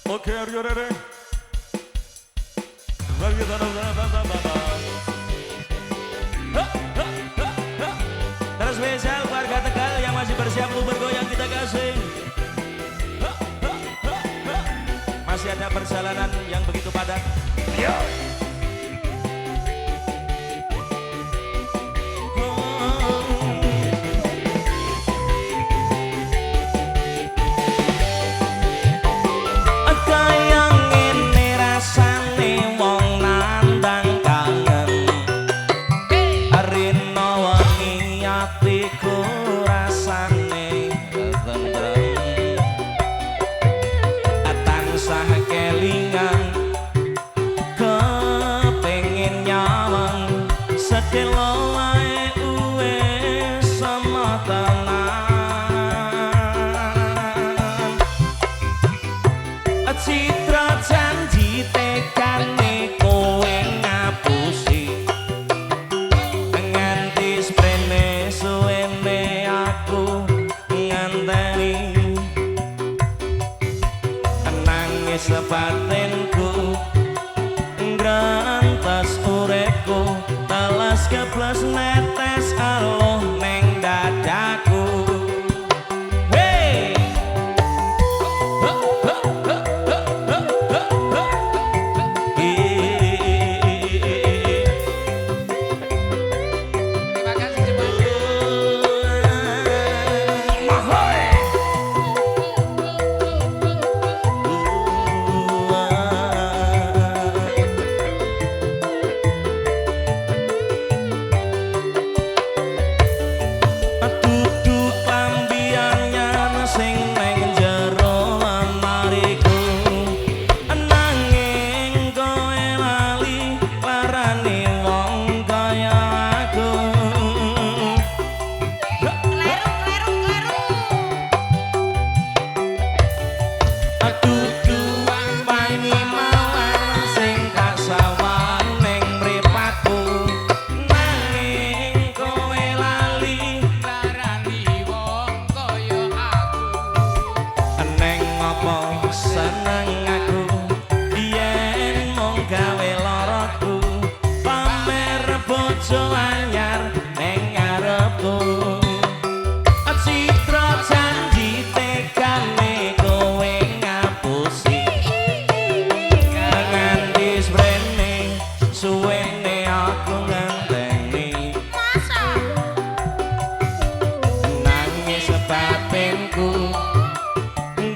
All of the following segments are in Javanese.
Oke, Rio Dede. Lagi Terus spesial warga Tegal yang masih bersiap untuk bergoyang kita kasih. Masih ada perjalanan yang begitu padat. Yo. Citra janji tekane kowe ngapusi nganti sprene suwene aku nganteni nangis batinku ngrantas uripku telas keplas netes aloh neng dadaku.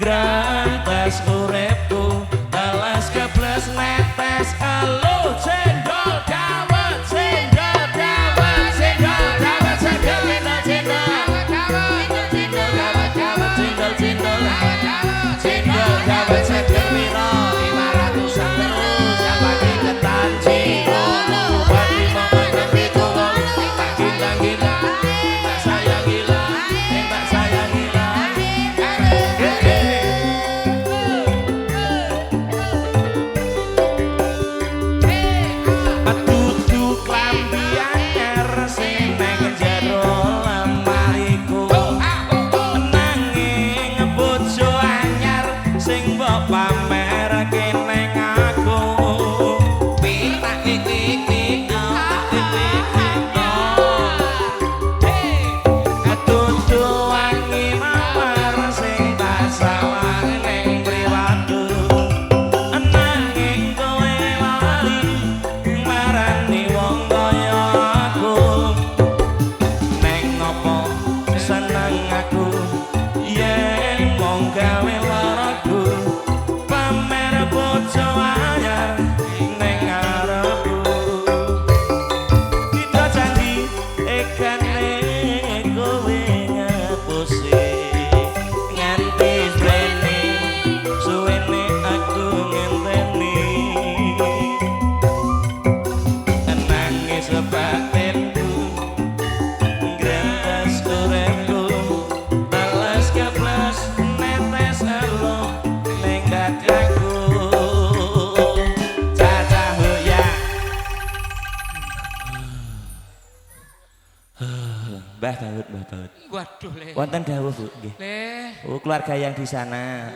Grantas urepku telas keplas netes alo cendol dawet cendol dawet cendol dawet cendol cendol cendol cendol dawet cendol piro 500-an terus yang pagi ketan ciro bagi mengenai piku tak gila-gila tak sayang gila tak sayang gila. Mbah Daud, Mbah Daud. Waduh, Le. Wonten dawuh, Bu, nggih. Le. Oh, keluarga yang di sana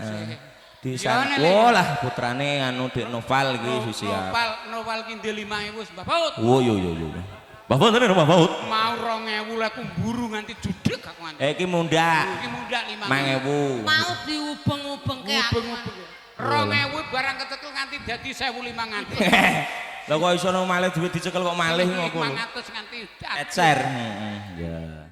Disan. Oh lah putrane anu Dik Noval iki siap. Noval ki ndek 5.000 wis Mbah Baut. Oh yo. Mbah Baut tenan Mbah Baut. Mau 2.000 lek aku mburu nganti judeg aku nganti. Iki mundak. Iki mundak 5.000. Mau diubeng-ubengke aku. 2.000 barang kecekel nganti dadi 1.500. Lah kok iso malih duit dicekel kok malih ngono. 500 nganti ecer. Ya.